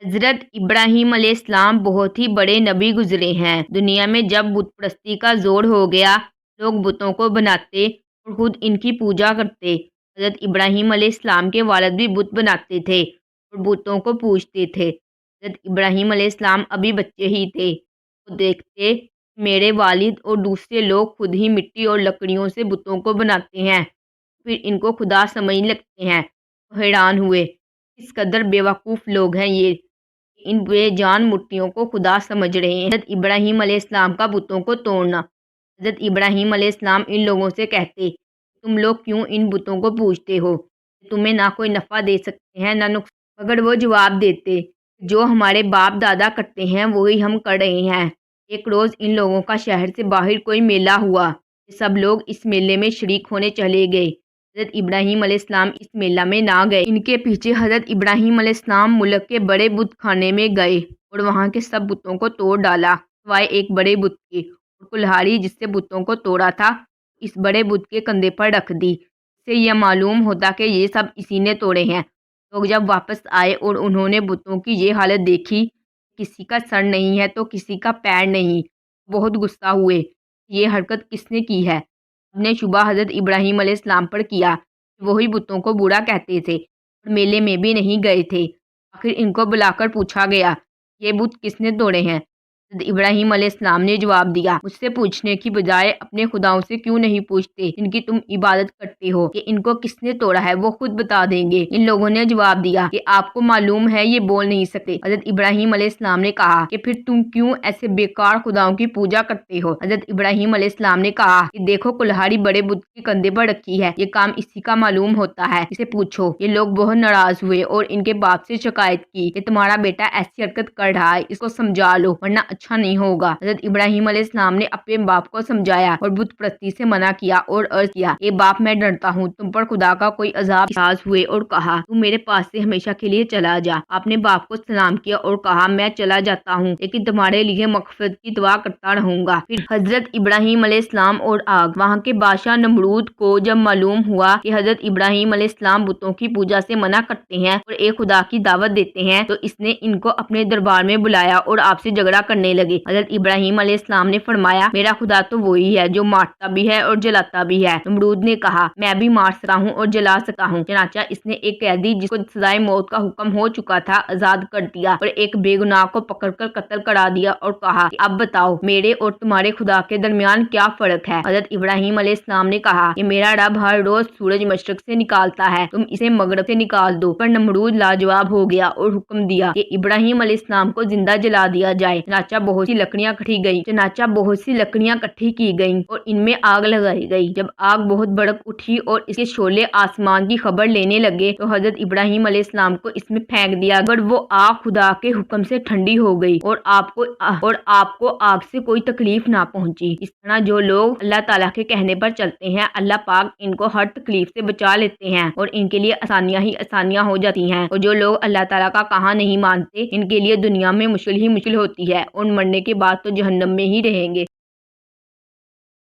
حضرت ابراہیم علیہ السلام بہت ہی بڑے نبی گزرے ہیں۔ دنیا میں جب بت پرستی کا زور ہو گیا، لوگ بتوں کو بناتے اور خود ان کی پوجا کرتے۔ حضرت ابراہیم علیہ السلام کے والد بھی بت بناتے تھے اور بتوں کو پوجتے تھے۔ حضرت ابراہیم علیہ السلام ابھی بچے ہی تھے۔ وہ دیکھتے میرے والد اور دوسرے لوگ خود ہی مٹی اور لکڑیوں سے بتوں کو بناتے ہیں، پھر ان کو خدا سمجھنے لگتے ہیں۔ وہ حیران ہوئے، کس قدر بیوقوف لوگ ہیں یہ، ان بے جان مٹیوں کو خدا سمجھ رہے ہیں۔ حضرت ابراہیم علیہ السلام کا بتوں کو توڑنا۔ حضرت ابراہیم علیہ السلام ان لوگوں سے کہتے، تم لوگ کیوں ان بتوں کو پوجتے ہو؟ یہ تمہیں نہ کوئی نفع دے سکتے ہیں نہ نقصان۔ مگر وہ جواب دیتے، جو ہمارے باپ دادا کرتے ہیں وہی ہم کر رہے ہیں۔ ایک روز ان لوگوں کا شہر سے باہر کوئی میلہ ہوا۔ یہ سب لوگ اس میلے میں شریک ہونے چلے گئے۔ حضرت ابراہیم علیہ السلام اس میلہ میں نہ گئے۔ ان کے پیچھے حضرت ابراہیم علیہ السلام ملک کے بڑے بت خانے میں گئے اور وہاں کے سب بتوں کو توڑ ڈالا سوائے ایک بڑے بت کے، اور کلہاڑی جس سے بتوں کو توڑا تھا اس بڑے بت کے کندھے پر رکھ دی۔ اس سے یہ معلوم ہوتا کہ یہ سب اسی نے توڑے ہیں۔ لوگ جب واپس آئے اور انہوں نے بتوں کی یہ حالت دیکھی، کسی کا سر نہیں ہے تو کسی کا پیر نہیں، بہت غصہ ہوئے، یہ حرکت کس نے کی ہے؟ سب نے شبہ حضرت ابراہیم علیہ السلام پر کیا کہ وہی بتوں کو برا کہتے تھے اور میلے میں بھی نہیں گئے تھے۔ آخر ان کو بلا کر پوچھا گیا، یہ بت کس نے توڑے ہیں؟ حضرت ابراہیم علیہ السلام نے جواب دیا، مجھ سے پوچھنے کی بجائے اپنے خداؤں سے کیوں نہیں پوچھتے جن کی تم عبادت کرتے ہو کہ ان کو کس نے توڑا ہے، وہ خود بتا دیں گے۔ ان لوگوں نے جواب دیا کہ آپ کو معلوم ہے یہ بول نہیں سکتے۔ حضرت ابراہیم علیہ السلام نے کہا کہ پھر تم کیوں ایسے بیکار خداؤں کی پوجا کرتے ہو؟ حضرت ابراہیم علیہ السلام نے کہا کہ دیکھو کلہاڑی بڑے بت کے کندھے پر رکھی ہے، یہ کام اسی کا معلوم ہوتا ہے، اسے پوچھو۔ یہ لوگ بہت ناراض ہوئے اور ان کے باپ سے شکایت کی کہ تمہارا بیٹا ایسی حرکت کر رہا ہے، اس کو سمجھا لو ورنہ اچھا نہیں ہوگا۔ حضرت ابراہیم علیہ السلام نے اپنے باپ کو سمجھایا اور بت پرستی سے منع کیا اور عرض کیا، اے باپ میں ڈرتا ہوں تم پر خدا کا کوئی عذاب نازل ہوئے، اور کہا تم میرے پاس سے ہمیشہ کے لیے چلا جا۔ آپ نے باپ کو سلام کیا اور کہا میں چلا جاتا ہوں لیکن تمہارے لیے مغفرت کی دعا کرتا رہوں گا۔ پھر حضرت ابراہیم علیہ السلام اور آگ۔ وہاں کے بادشاہ نمرود کو جب معلوم ہوا کہ حضرت ابراہیم علیہ السلام بتوں کی پوجا سے منع کرتے ہیں اور ایک خدا کی دعوت دیتے ہیں تو اس نے ان کو اپنے دربار میں بلایا اور آپ سے جھگڑا کرنے لگے۔ حضرت ابراہیم علیہ السلام نے فرمایا، میرا خدا تو وہی ہے جو مارتا بھی ہے اور جلاتا بھی ہے۔ نمرود نے کہا، میں بھی مار سکتا ہوں اور جلا سکتا ہوں۔ چنانچہ اس نے ایک قیدی جس کو سزائے موت کا حکم ہو چکا تھا آزاد کر دیا اور ایک بے گناہ کو پکڑ کر قتل کرا دیا اور کہا کہ اب بتاؤ میرے اور تمہارے خدا کے درمیان کیا فرق ہے؟ حضرت ابراہیم علیہ السلام نے کہا کہ میرا رب ہر روز سورج مشرق سے نکالتا ہے، تم اسے مغرب سے نکال دو۔ پر نمرود لاجواب ہو گیا اور حکم دیا کہ ابراہیم علیہ السلام کو زندہ جلا دیا جائے۔ چنانچہ بہت سی لکڑیاں کٹھی کی گئیں اور ان میں آگ لگائی گئی۔ جب آگ بہت بھڑک اٹھی اور اس کے شعلے آسمان کی خبر لینے لگے تو حضرت ابراہیم علیہ السلام کو اس میں پھینک دیا گیا، مگر وہ آگ خدا کے حکم سے ٹھنڈی ہو گئی اور آپ کو آگ سے کوئی تکلیف نہ پہنچی۔ اس طرح جو لوگ اللہ تعالیٰ کے کہنے پر چلتے ہیں، اللہ پاک ان کو ہر تکلیف سے بچا لیتے ہیں اور ان کے لیے آسانیاں ہی آسانیاں ہو جاتی ہیں، اور جو لوگ اللہ تعالیٰ کا کہا نہیں مانتے ان کے لیے دنیا میں مشکل ہی مشکل ہوتی ہے اور مرنے کے بعد تو جہنم میں ہی رہیں گے۔